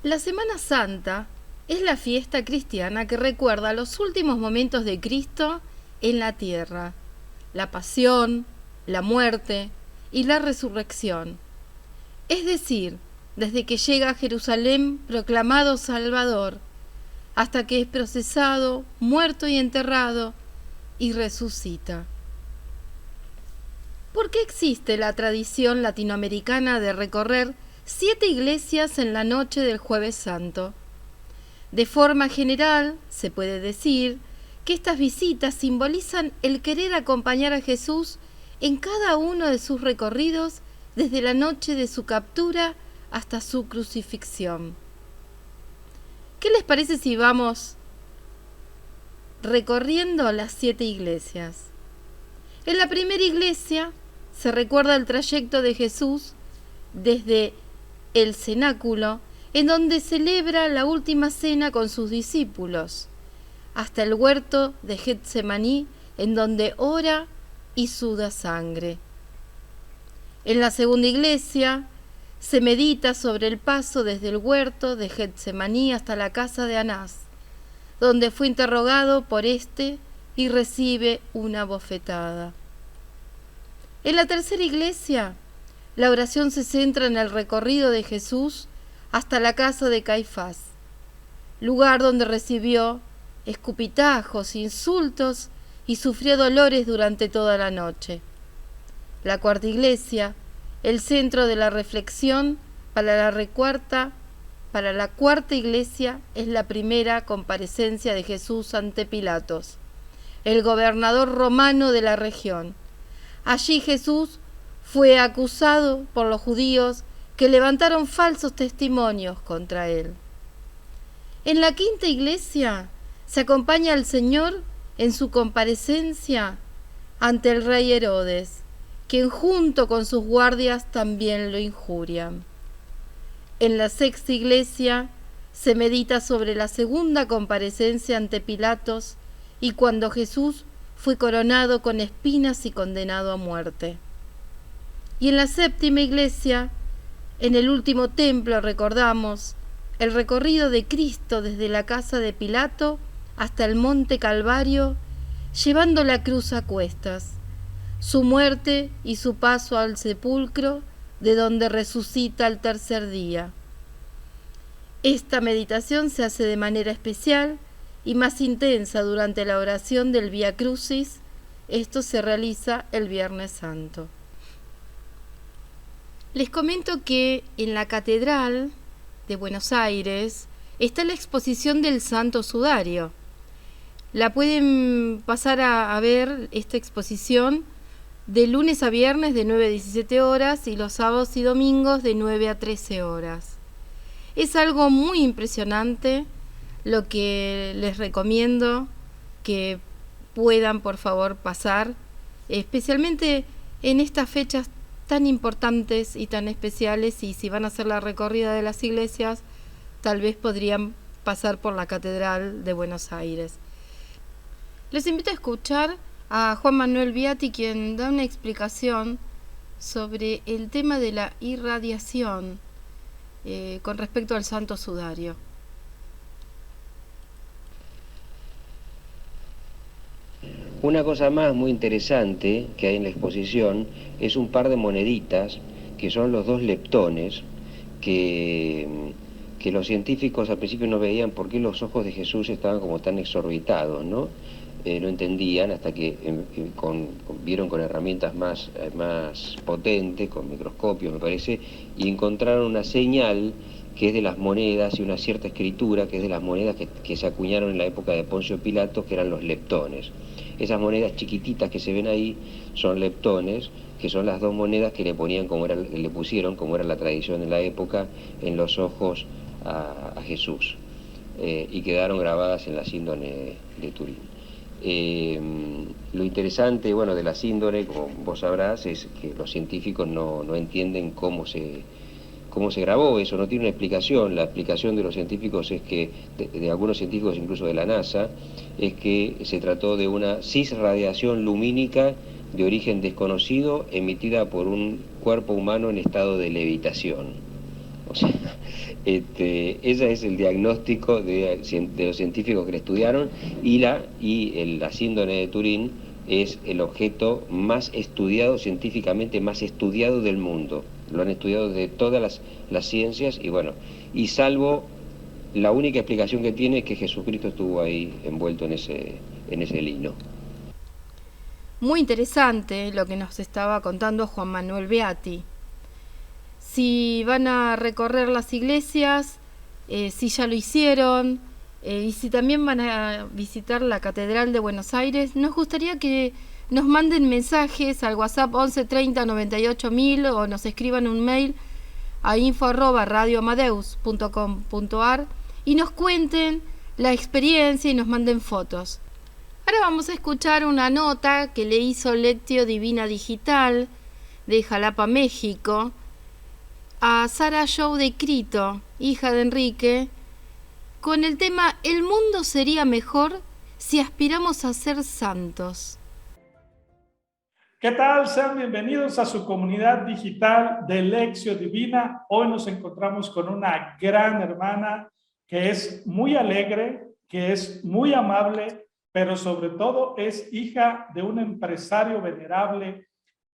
La Semana Santa es la fiesta cristiana que recuerda los últimos momentos de Cristo en la tierra, la pasión, la muerte y la resurrección. Es decir, desde que llega a Jerusalén proclamado Salvador, hasta que es procesado, muerto y enterrado, y resucita. ¿Por qué existe la tradición latinoamericana de recorrer 7 iglesias en la noche del Jueves Santo? De forma general, se puede decir que estas visitas simbolizan el querer acompañar a Jesús en cada uno de sus recorridos desde la noche de su captura hasta su crucifixión. ¿Qué les parece si vamos recorriendo las 7 iglesias? En la primera iglesia se recuerda el trayecto de Jesús desde el cenáculo, en donde celebra la última cena con sus discípulos, hasta el huerto de Getsemaní, en donde ora y suda sangre. En la segunda iglesia se medita sobre el paso desde el huerto de Getsemaní hasta la casa de Anás, donde fue interrogado por éste y recibe una bofetada. En la tercera iglesia, la oración se centra en el recorrido de Jesús hasta la casa de Caifás, lugar donde recibió escupitajos, insultos y sufrió dolores durante toda la noche. La cuarta iglesia, el centro de la reflexión para la cuarta iglesia, es la primera comparecencia de Jesús ante Pilatos, el gobernador romano de la región. Allí Jesús fue acusado por los judíos que levantaron falsos testimonios contra él. En la quinta iglesia se acompaña al Señor en su comparecencia ante el rey Herodes, quien junto con sus guardias también lo injurian. En la sexta iglesia se medita sobre la segunda comparecencia ante Pilatos y cuando Jesús fue coronado con espinas y condenado a muerte. Y en la séptima iglesia, en el último templo, recordamos el recorrido de Cristo desde la casa de Pilato hasta el monte Calvario, llevando la cruz a cuestas, su muerte y su paso al sepulcro, de donde resucita al tercer día. Esta meditación se hace de manera especial y más intensa durante la oración del Vía Crucis. Esto se realiza el Viernes Santo. Les comento que en la Catedral de Buenos Aires está la exposición del Santo Sudario. La pueden pasar a ver esta exposición de lunes a viernes de 9 a 17 horas y los sábados y domingos de 9 a 13 horas. Es algo muy impresionante, lo que les recomiendo que puedan por favor pasar, especialmente en estas fechas tan importantes y tan especiales, y si van a hacer la recorrida de las iglesias, tal vez podrían pasar por la Catedral de Buenos Aires. Les invito a escuchar a Juan Manuel Viati, quien da una explicación sobre el tema de la irradiación con respecto al Santo Sudario. Una cosa más muy interesante que hay en la exposición es un par de moneditas que son los 2 leptones que los científicos al principio no veían por qué los ojos de Jesús estaban como tan exorbitados, ¿no? No entendían hasta que vieron con herramientas más potentes, con microscopios me parece, y encontraron una señal que es de las monedas y una cierta escritura que es de las monedas que se acuñaron en la época de Poncio Pilato, que eran los leptones. Esas monedas chiquititas que se ven ahí son leptones, que son las 2 monedas que le pusieron, como era la tradición en la época, en los ojos a Jesús, y quedaron grabadas en la síndone de Turín. Lo interesante, de la síndone, como vos sabrás, es que los científicos no entienden cómo se grabó eso, no tiene una explicación. La explicación de los científicos es que, de algunos científicos incluso de la NASA, es que se trató de una cisradiación lumínica de origen desconocido emitida por un cuerpo humano en estado de levitación. O sea, ese es el diagnóstico de los científicos que le estudiaron, la síndrome de Turín es el objeto más estudiado, científicamente más estudiado del mundo. Lo han estudiado de todas las ciencias y bueno, y salvo la única explicación que tiene es que Jesucristo estuvo ahí envuelto en ese lino. Muy interesante lo que nos estaba contando Juan Manuel Beati. Si van a recorrer las iglesias, si ya lo hicieron, y si también van a visitar la Catedral de Buenos Aires, nos gustaría que nos manden mensajes al WhatsApp 11 30 98 1000 o nos escriban un mail a info@radioamadeus.com.ar y nos cuenten la experiencia y nos manden fotos. Ahora vamos a escuchar una nota que le hizo Lectio Divina Digital de Jalapa, México, a Sara Show de Crito, hija de Enrique, con el tema "El mundo sería mejor si aspiramos a ser santos". ¿Qué tal? Sean bienvenidos a su comunidad digital de Lectio Divina. Hoy nos encontramos con una gran hermana que es muy alegre, que es muy amable, pero sobre todo es hija de un empresario venerable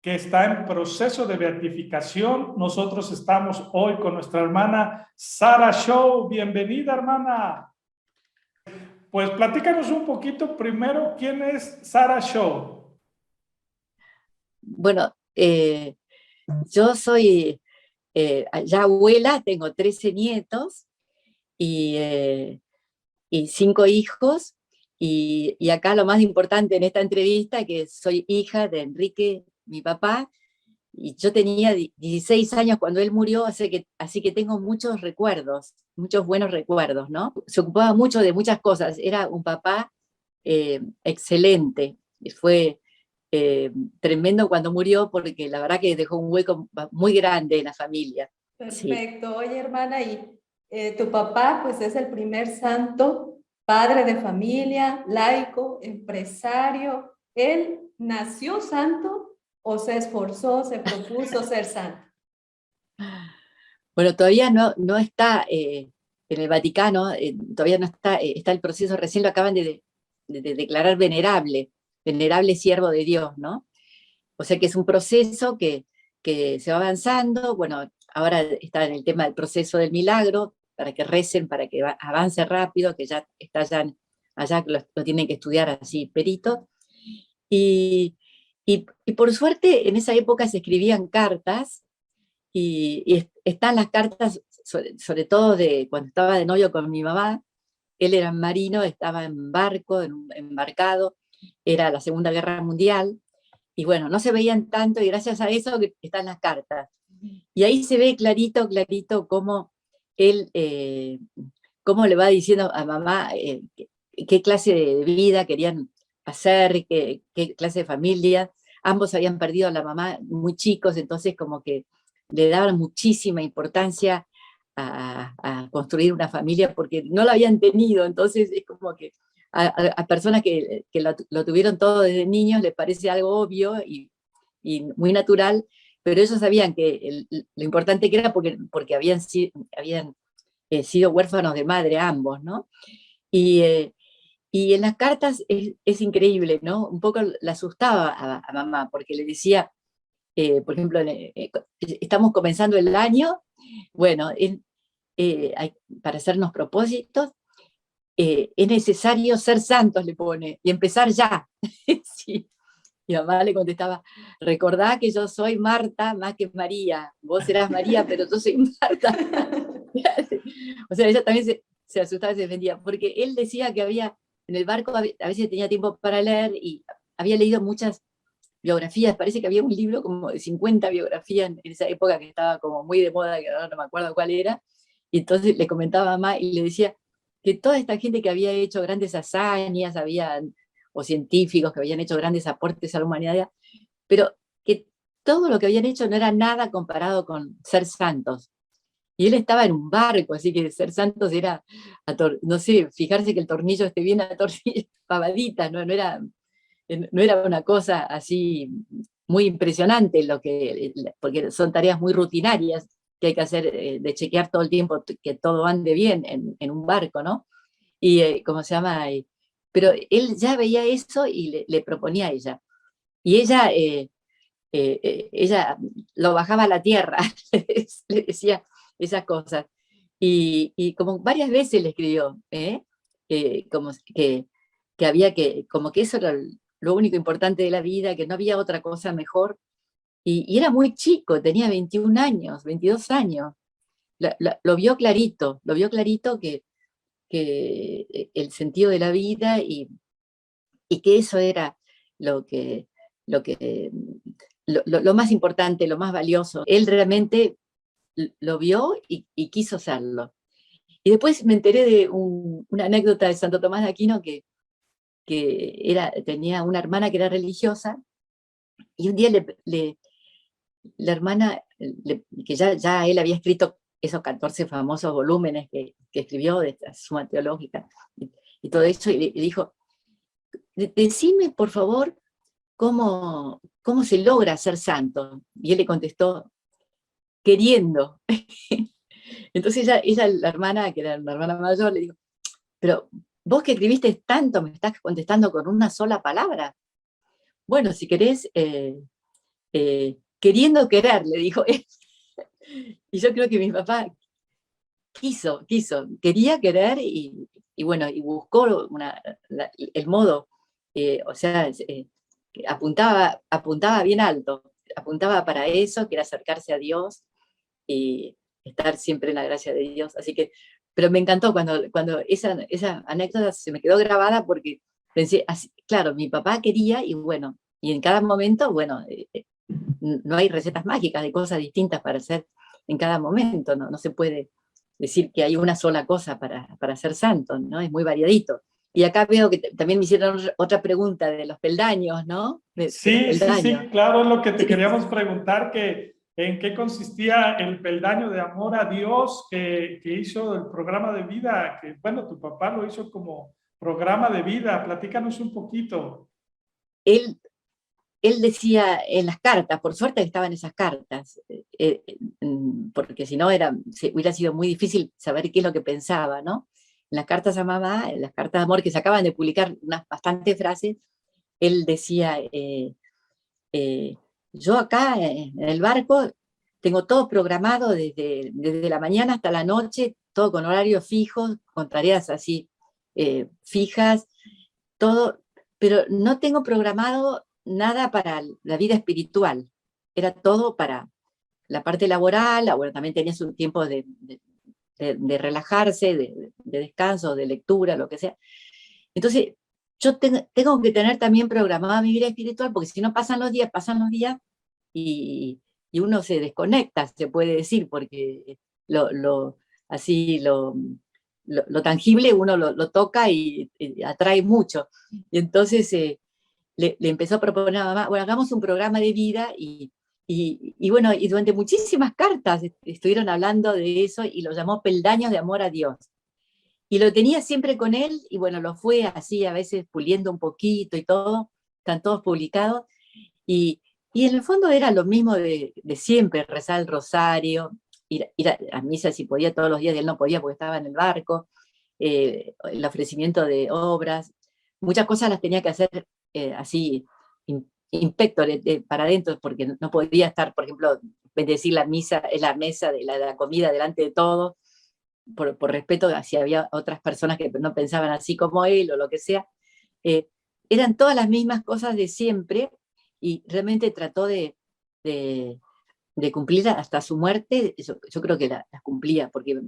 que está en proceso de beatificación. Nosotros estamos hoy con nuestra hermana Sara Show. Bienvenida, hermana. Pues platícanos un poquito primero quién es Sara Show. Bueno, yo soy ya abuela, tengo 13 nietos y 5 hijos. Y acá lo más importante en esta entrevista es que soy hija de Enrique, mi papá, y yo tenía 16 años cuando él murió, así que tengo muchos recuerdos, muchos buenos recuerdos, ¿no? Se ocupaba mucho de muchas cosas, era un papá excelente, fue tremendo cuando murió porque la verdad que dejó un hueco muy grande en la familia. Perfecto. Sí. Oye, hermana, y tu papá pues es el primer santo, padre de familia, laico, empresario. ¿Él nació santo o se esforzó, se propuso ser santo? Bueno, todavía no está en el Vaticano, todavía no está, está el proceso, recién lo acaban de declarar venerable siervo de Dios, ¿no? O sea que es un proceso que se va avanzando. Bueno, ahora está en el tema del proceso del milagro, para que recen, para que avance rápido, que ya está allá lo tienen que estudiar así, perito. Y por suerte, en esa época se escribían cartas, y están las cartas, sobre todo de cuando estaba de novio con mi mamá. Él era marino, estaba en barco, embarcado, era la Segunda Guerra Mundial, y bueno, no se veían tanto, y gracias a eso están las cartas. Y ahí se ve clarito cómo él, cómo le va diciendo a mamá qué clase de vida querían hacer, qué clase de familia. Ambos habían perdido a la mamá muy chicos, entonces como que le daban muchísima importancia a construir una familia porque no la habían tenido. Entonces es como que a personas que lo tuvieron todo desde niños les parece algo obvio y muy natural, pero ellos sabían que lo importante que era porque habían sido huérfanos de madre ambos, ¿no? Y en las cartas es increíble, ¿no? Un poco la asustaba a mamá, porque le decía, por ejemplo, estamos comenzando el año, bueno, para hacernos propósitos, es necesario ser santos, le pone, y empezar ya. Sí. Y mamá le contestaba, recordá que yo soy Marta más que María, vos serás María, pero yo soy Marta. O sea, ella también se asustaba y se defendía, porque él decía que en el barco a veces tenía tiempo para leer, y había leído muchas biografías, parece que había un libro como de 50 biografías en esa época que estaba como muy de moda, que ahora no me acuerdo cuál era, y entonces le comentaba a mamá y le decía que toda esta gente que había hecho grandes hazañas, o científicos que habían hecho grandes aportes a la humanidad, pero que todo lo que habían hecho no era nada comparado con ser santos. Y él estaba en un barco, así que ser santos era, no sé, fijarse que el tornillo esté bien pavadita, no era una cosa así muy impresionante, porque son tareas muy rutinarias, que hay que hacer, de chequear todo el tiempo que todo ande bien en un barco, ¿no? Y, ¿cómo se llama? Pero él ya veía eso y le proponía a ella. Y ella lo bajaba a la tierra, le decía esas cosas. Y como varias veces le escribió, como que había como que eso era lo único importante de la vida, que no había otra cosa mejor. Y era muy chico, tenía 21 años, 22 años. Lo vio clarito que el sentido de la vida y que eso era lo que, lo que lo más importante, lo más valioso. Él realmente lo vio y quiso hacerlo. Y después me enteré de una anécdota de Santo Tomás de Aquino que tenía una hermana que era religiosa, y un día la hermana, que ya él había escrito esos 14 famosos volúmenes que escribió de esta Suma Teológica y todo eso, y le dijo, decime por favor cómo se logra ser santo. Y él le contestó, queriendo. Entonces ella, la hermana, que era la hermana mayor, le dijo, pero vos que escribiste tanto, me estás contestando con una sola palabra. Bueno, si querés, queriendo querer, le dijo él. Y yo creo que mi papá quiso, quería querer y bueno, y buscó el modo, o sea, apuntaba bien alto, apuntaba para eso, que era acercarse a Dios y estar siempre en la gracia de Dios. Así que, pero me encantó cuando esa anécdota se me quedó grabada porque pensé, así, claro, mi papá quería y bueno, y en cada momento, bueno, no hay recetas mágicas, hay cosas distintas para hacer en cada momento, no se puede decir que hay una sola cosa para ser santo, ¿no? Es muy variadito. Y acá veo que también me hicieron otra pregunta de los peldaños, ¿no? De los Sí, sí, sí, peldaños. claro, es lo que te queríamos preguntar, que en qué consistía el peldaño de amor a Dios que hizo el programa de vida, que bueno, tu papá lo hizo como programa de vida. Platícanos un poquito. Él decía en las cartas, por suerte estaban esas cartas, porque si no hubiera sido muy difícil saber qué es lo que pensaba, ¿no? En las cartas a mamá, en las cartas de amor que se acaban de publicar, unas bastantes frases, él decía, yo acá en el barco tengo todo programado desde la mañana hasta la noche, todo con horarios fijos, con tareas así fijas, todo, pero no tengo programado nada para la vida espiritual, era todo para la parte laboral, bueno, también tenía su tiempo de relajarse, de descanso, de lectura, lo que sea. Entonces, yo tengo que tener también programada mi vida espiritual, porque si no pasan los días y uno se desconecta, se puede decir, porque así lo tangible uno lo toca y atrae mucho. Y entonces le empezó a proponer a mamá, bueno, hagamos un programa de vida y bueno, y durante muchísimas cartas estuvieron hablando de eso y lo llamó peldaños de amor a Dios. Y lo tenía siempre con él y bueno, lo fue así a veces puliendo un poquito y todo, están todos publicados. Y en el fondo era lo mismo de siempre, rezar el rosario, ir a misa si podía todos los días, y él no podía porque estaba en el barco, el ofrecimiento de obras, muchas cosas las tenía que hacer así, inspectores para adentro, porque no podía estar, por ejemplo, bendecir la mesa de la comida delante de todos, por respeto a si había otras personas que no pensaban así como él o lo que sea. Eran todas las mismas cosas de siempre y realmente trató de cumplir hasta su muerte. Yo creo que las cumplía, porque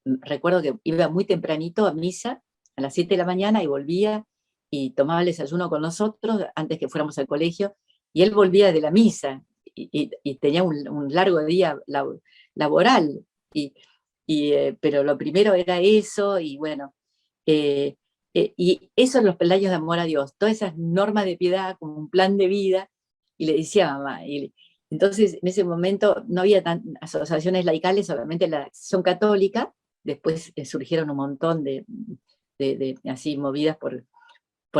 recuerdo que iba muy tempranito a misa, a las 7 de la mañana, y volvía y tomaba el desayuno con nosotros antes que fuéramos al colegio, y él volvía de la misa y tenía un largo día laboral, pero lo primero era eso, y bueno, y eso los peldaños de amor a Dios, todas esas normas de piedad como un plan de vida, y le decía a mamá, entonces en ese momento no había asociaciones laicales, solamente la Acción Católica, después surgieron un montón de así movidas por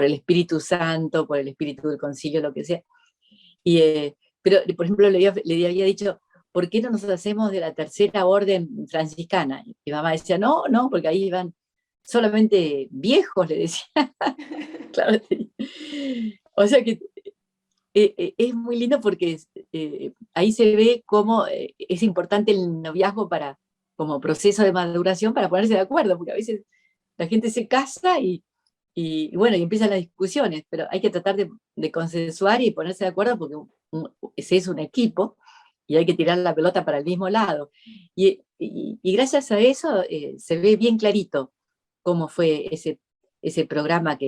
el Espíritu Santo, por el Espíritu del Concilio, lo que sea. Pero, por ejemplo, le había dicho, ¿por qué no nos hacemos de la tercera orden franciscana? Y mi mamá decía, no, no, porque ahí iban solamente viejos, le decía. Claro, o sea que es muy lindo porque ahí se ve cómo es importante el noviazgo como proceso de maduración para ponerse de acuerdo, porque a veces la gente se casa y bueno, y empiezan las discusiones, pero hay que tratar de consensuar y ponerse de acuerdo porque ese es un equipo y hay que tirar la pelota para el mismo lado. Y gracias a eso se ve bien clarito cómo fue ese programa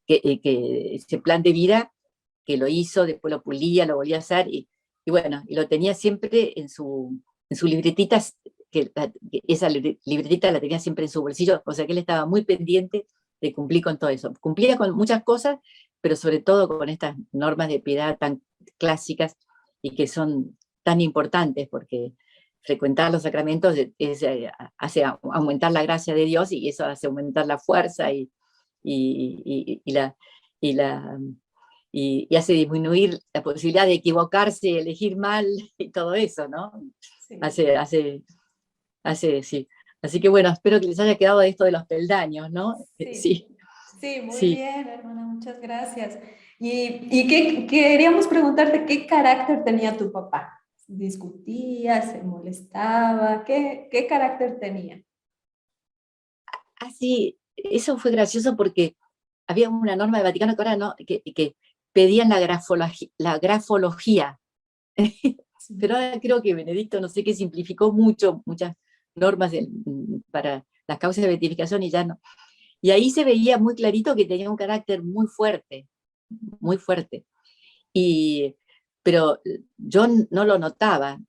ese plan de vida que lo hizo, después lo pulía, lo volvía a hacer, y bueno, y lo tenía siempre en su libretita, que esa libretita la tenía siempre en su bolsillo, o sea que él estaba muy pendiente de cumplir con todo eso. Cumplía con muchas cosas, pero sobre todo con estas normas de piedad tan clásicas y que son tan importantes, porque frecuentar los sacramentos hace aumentar la gracia de Dios y eso hace aumentar la fuerza y la y hace disminuir la posibilidad de equivocarse, elegir mal y todo eso, ¿no? Sí. Sí. Así que bueno, espero que les haya quedado esto de los peldaños, ¿no? Sí, sí, muy sí. bien, hermana, muchas gracias. Y queríamos preguntarte qué carácter tenía tu papá. ¿Discutía, se molestaba? ¿Qué carácter tenía? Sí, eso fue gracioso porque había una norma del Vaticano que ahora no, que pedían la grafología. Sí. Pero ahora creo que Benedicto, no sé qué, simplificó muchas normas para las causas de beatificación y ya no. Y ahí se veía muy clarito que tenía un carácter muy fuerte, muy fuerte. Pero yo no lo notaba.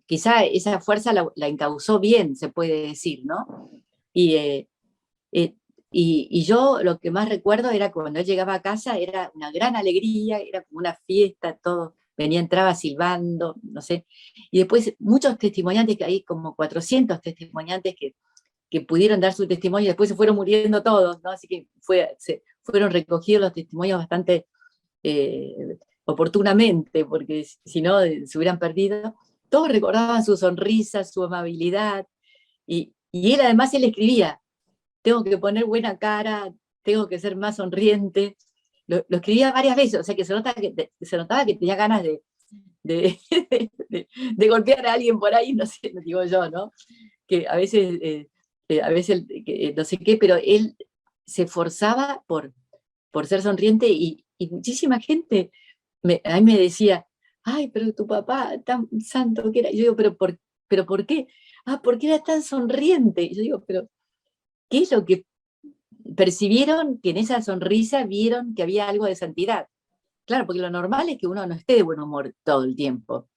Quizá esa fuerza la encauzó bien, se puede decir, ¿no? Y, y yo lo que más recuerdo era cuando él llegaba a casa, era una gran alegría, era como una fiesta, todo entraba silbando, no sé. Y después muchos testimoniantes, que hay como 400 testimoniantes que pudieron dar su testimonio y después se fueron muriendo todos, ¿no? Así que se fueron recogidos los testimonios bastante oportunamente, porque si no se hubieran perdido. Todos recordaban su sonrisa, su amabilidad, y él además él escribía, tengo que poner buena cara, tengo que ser más sonriente. Lo escribía varias veces, o sea que se notaba que tenía ganas de, de golpear a alguien por ahí, no sé, lo digo yo, ¿no? Que a veces no sé qué, pero él se esforzaba por ser sonriente y muchísima gente a mí me decía, ay, pero tu papá tan santo que era. Y yo digo, ¿pero por qué? Ah, porque era tan sonriente. Y yo digo, pero ¿qué es lo que percibieron que en esa sonrisa vieron que había algo de santidad? Claro, porque lo normal es que uno no esté de buen humor todo el tiempo.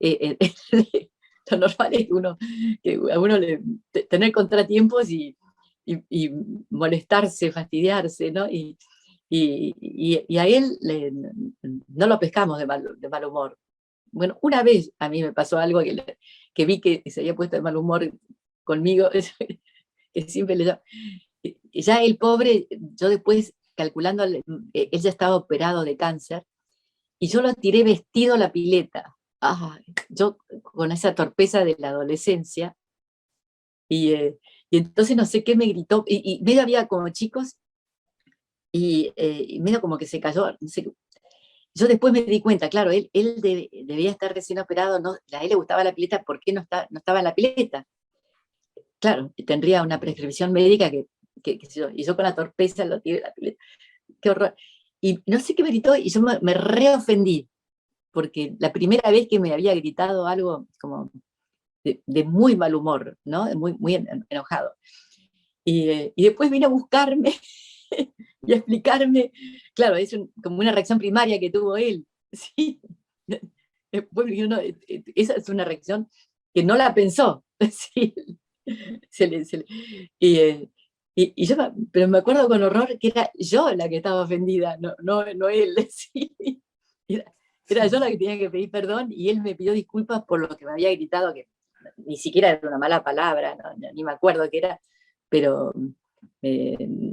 Lo normal es que a uno tener contratiempos y molestarse, fastidiarse, ¿no? Y a él no lo pescamos de mal humor. Bueno, una vez a mí me pasó algo que vi que se había puesto de mal humor conmigo, que siempre ya el pobre, yo después calculando, él ya estaba operado de cáncer, y yo lo tiré vestido a la pileta. Yo con esa torpeza de la adolescencia, y entonces no sé qué me gritó, y medio había como chicos, y medio como que se cayó, no sé. Yo después me di cuenta, claro, él debía estar recién operado, no, a él le gustaba la pileta, ¿por qué no estaba en la pileta? Claro, tendría una prescripción médica y yo con la torpeza lo tiré la pileta. Qué horror. Y no sé qué me gritó, y yo me reofendí, porque la primera vez que me había gritado algo como de muy mal humor, ¿no? Muy enojado. Y después vino a buscarme y a explicarme, claro, es como una reacción primaria que tuvo él, ¿sí? Después esa es una reacción que no la pensó, ¿sí? Yo, pero me acuerdo con horror que era yo la que estaba ofendida, no él, ¿sí? Era yo la que tenía que pedir perdón y él me pidió disculpas por lo que me había gritado, que ni siquiera era una mala palabra, ni me acuerdo qué era, pero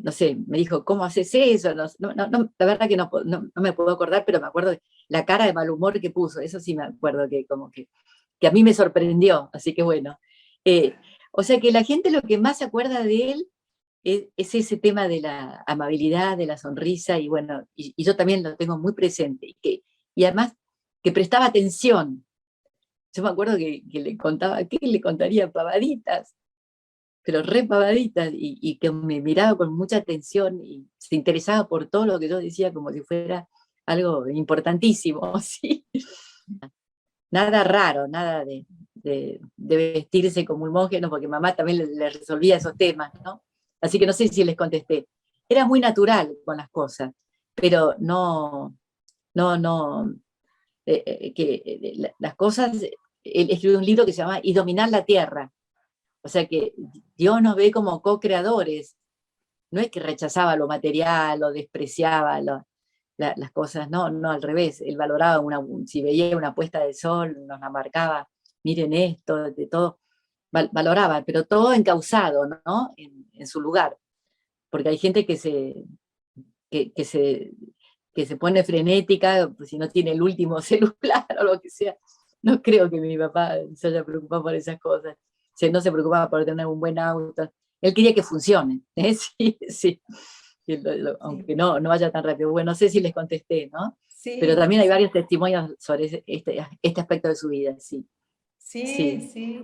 no sé, me dijo, ¿cómo haces eso? La verdad que no me puedo acordar, pero me acuerdo de la cara de mal humor que puso, eso sí me acuerdo que como que a mí me sorprendió, así que bueno. O sea que la gente lo que más se acuerda de él es ese tema de la amabilidad, de la sonrisa, y bueno, y yo también lo tengo muy presente, y además que prestaba atención. Yo me acuerdo que le contaba, ¿qué le contaría? Pavaditas, pero re pavaditas, y que me miraba con mucha atención y se interesaba por todo lo que yo decía como si fuera algo importantísimo, ¿sí? Nada raro, nada de vestirse como un monje, no, porque mamá también le resolvía esos temas, ¿no? Así que no sé si les contesté. Era muy natural con las cosas, pero no, las cosas, él escribió un libro que se llama Y dominar la tierra. O sea que Dios nos ve como co-creadores. No es que rechazaba lo material o despreciaba las cosas, no, al revés. Él valoraba, si veía una puesta de sol, nos la marcaba, miren esto, de todo, valoraba, pero todo encauzado, ¿no? En su lugar. Porque hay gente que se pone frenética, pues, si no tiene el último celular o lo que sea. No creo que mi papá se haya preocupado por esas cosas. No se preocupaba por tener un buen auto. Él quería que funcione, ¿eh? Sí, sí. Aunque no vaya tan rápido. Bueno, no sé si les contesté, ¿no? Pero Sí, también hay varios testimonios sobre este aspecto de su vida, sí. sí, sí.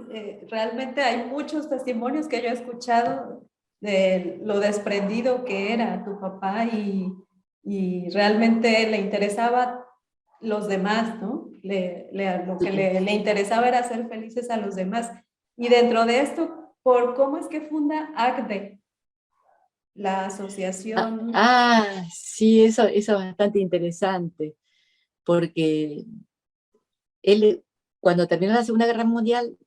Realmente hay muchos testimonios que yo he escuchado de lo desprendido que era tu papá y realmente le interesaba los demás, ¿no? Lo que le interesaba era hacer felices a los demás. Y dentro de esto, ¿por cómo es que funda ACDE, la asociación? Sí, eso es bastante interesante, porque él, cuando terminó la Segunda Guerra Mundial,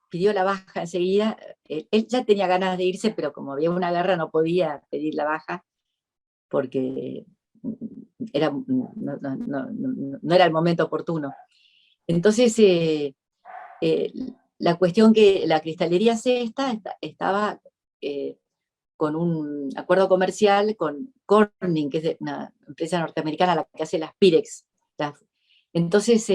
pidió la baja enseguida. Él ya tenía ganas de irse, pero como había una guerra no podía pedir la baja, porque no era el momento oportuno. Entonces, la cuestión que la cristalería Cesta estaba con un acuerdo comercial con Corning, que es una empresa norteamericana la que hace las Pirex. Entonces,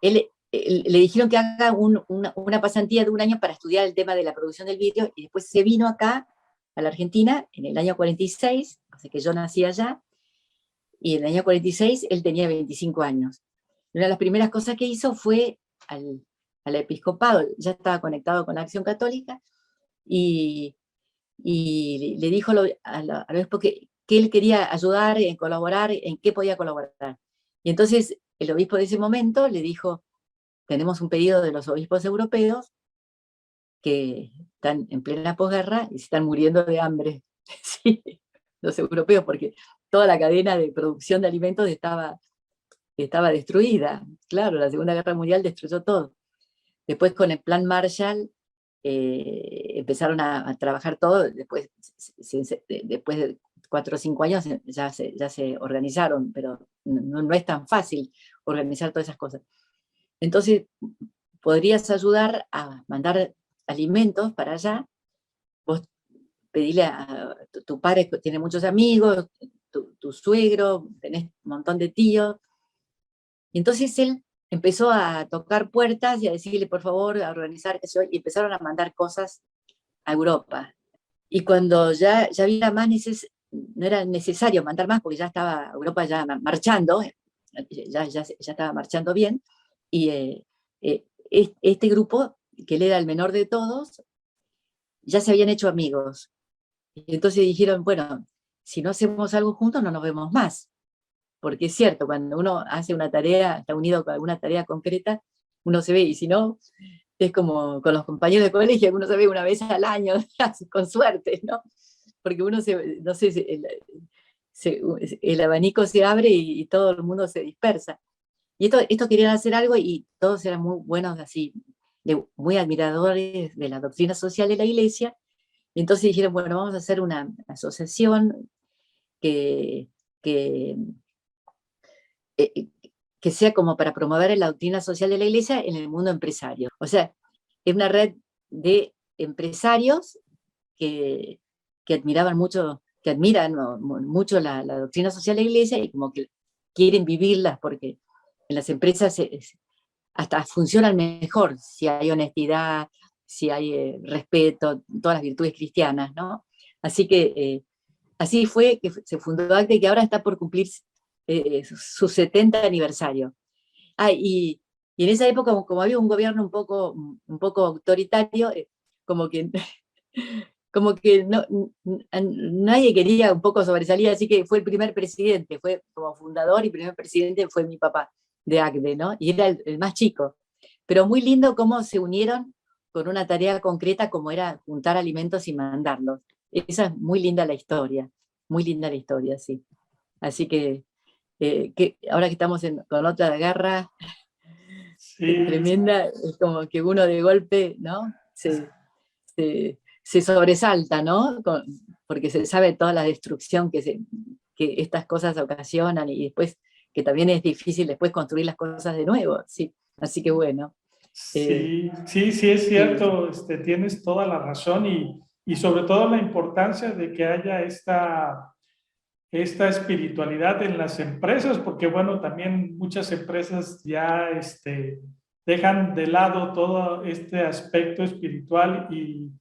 le dijeron que haga una pasantía de un año para estudiar el tema de la producción del vidrio, y después se vino acá, a la Argentina, en el año 46, así que yo nací allá, y en el año 46 él tenía 25 años. Una de las primeras cosas que hizo fue al episcopado, ya estaba conectado con la Acción Católica, y le dijo al obispo que él quería ayudar, colaborar, en qué podía colaborar. Y entonces el obispo de ese momento le dijo, tenemos un pedido de los obispos europeos que están en plena posguerra y se están muriendo de hambre. Sí, los europeos, porque toda la cadena de producción de alimentos estaba destruida. Claro, la Segunda Guerra Mundial destruyó todo. Después con el Plan Marshall empezaron a trabajar todo, después de 4 o 5 años ya se organizaron, pero no es tan fácil organizar todas esas cosas. Entonces, podrías ayudar a mandar alimentos para allá. Vos pedile a tu padre, que tiene muchos amigos, tu suegro, tenés un montón de tíos. Y entonces él empezó a tocar puertas y a decirle, por favor, a organizar, y empezaron a mandar cosas a Europa. Y cuando ya había más no era necesario mandar más, porque ya estaba Europa ya marchando, ya estaba marchando bien, y este grupo, que él era el menor de todos, ya se habían hecho amigos. Y entonces dijeron, bueno, si no hacemos algo juntos no nos vemos más. Porque es cierto, cuando uno hace una tarea, está unido con alguna tarea concreta, uno se ve, y si no, es como con los compañeros de colegio, uno se ve una vez al año, con suerte, ¿no? Porque uno no sé, el abanico se abre y todo el mundo se dispersa. Y esto querían hacer algo, y todos eran muy buenos, así, muy admiradores de la doctrina social de la Iglesia. Y entonces dijeron, bueno, vamos a hacer una asociación que sea como para promover la doctrina social de la Iglesia en el mundo empresario. O sea, es una red de empresarios que admiraban mucho, que admiran mucho la doctrina social de la Iglesia y como que quieren vivirlas porque en las empresas hasta funcionan mejor si hay honestidad, si hay respeto, todas las virtudes cristianas, ¿no? Así que así fue que se fundó ACDE, que ahora está por cumplir su 70 aniversario. Y en esa época, como había un gobierno un poco autoritario, como que nadie quería un poco sobresalir, así que fue el primer presidente, fue como fundador y primer presidente fue mi papá de ACDE, ¿no? Y era el más chico. Pero muy lindo cómo se unieron con una tarea concreta como era juntar alimentos y mandarlos. Esa es muy linda la historia, sí. Así que ahora que estamos con otra guerra tremenda, es como que uno de golpe, ¿no? Se sobresalta, ¿no? Porque se sabe toda la destrucción que estas cosas ocasionan y después que también es difícil después construir las cosas de nuevo, sí. Así que bueno. Sí, es cierto, tienes toda la razón y sobre todo la importancia de que haya esta espiritualidad en las empresas, porque bueno, también muchas empresas ya dejan de lado todo este aspecto espiritual y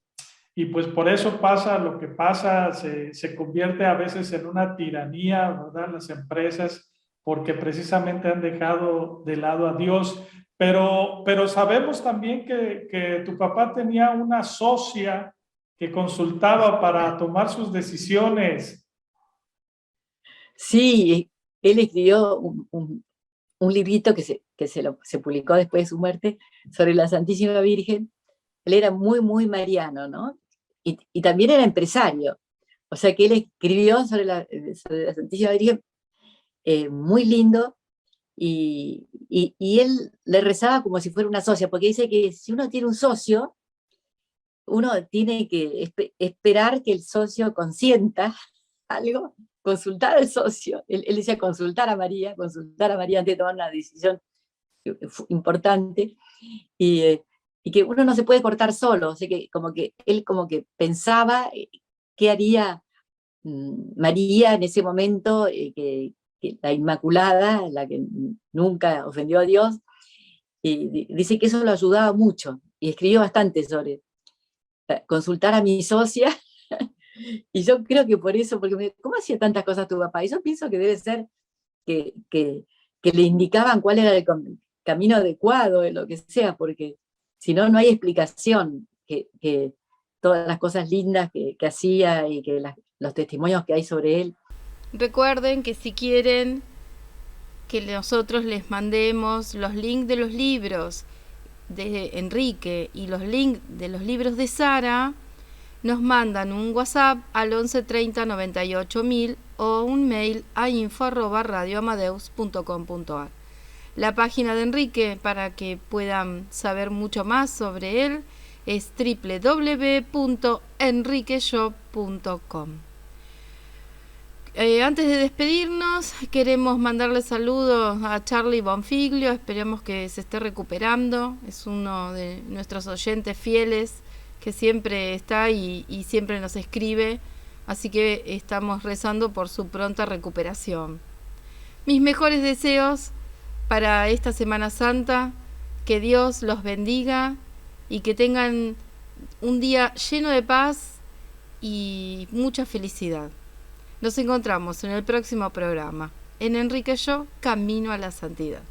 pues por eso pasa lo que pasa, se convierte a veces en una tiranía, ¿verdad? Las empresas, porque precisamente han dejado de lado a Dios. Pero sabemos también que tu papá tenía una socia que consultaba para tomar sus decisiones. Sí, él escribió un librito que se publicó después de su muerte sobre la Santísima Virgen. Él era muy, muy mariano, ¿no? Y también era empresario. O sea que él escribió sobre la Santísima Virgen muy lindo y él le rezaba como si fuera una socia, porque dice que si uno tiene un socio, uno tiene que esperar que el socio consienta algo, consultar al socio. Él decía consultar a María antes de tomar una decisión importante, y que uno no se puede cortar solo, o sea que él como que pensaba qué haría María en ese momento, que la Inmaculada, la que nunca ofendió a Dios, y dice que eso lo ayudaba mucho, y escribió bastante sobre consultar a mi socia, y yo creo que por eso, porque ¿cómo hacía tantas cosas tu papá? Y yo pienso que debe ser que le indicaban cuál era el camino adecuado, de lo que sea, porque si no, no hay explicación que todas las cosas lindas que hacía y que los testimonios que hay sobre él. Recuerden que si quieren que nosotros les mandemos los links de los libros de Enrique y los links de los libros de Sara, nos mandan un WhatsApp al 11 30 98 000 o un mail a info@radioamadeus.com.ar. La página de Enrique, para que puedan saber mucho más sobre él, es www.enriqueshop.com. Antes de despedirnos, queremos mandarle saludos a Charlie Bonfiglio. Esperemos que se esté recuperando. Es uno de nuestros oyentes fieles que siempre está y siempre nos escribe. Así que estamos rezando por su pronta recuperación. Mis mejores deseos para esta Semana Santa. Que Dios los bendiga y que tengan un día lleno de paz y mucha felicidad. Nos encontramos en el próximo programa, en Enrique Yo, Camino a la Santidad.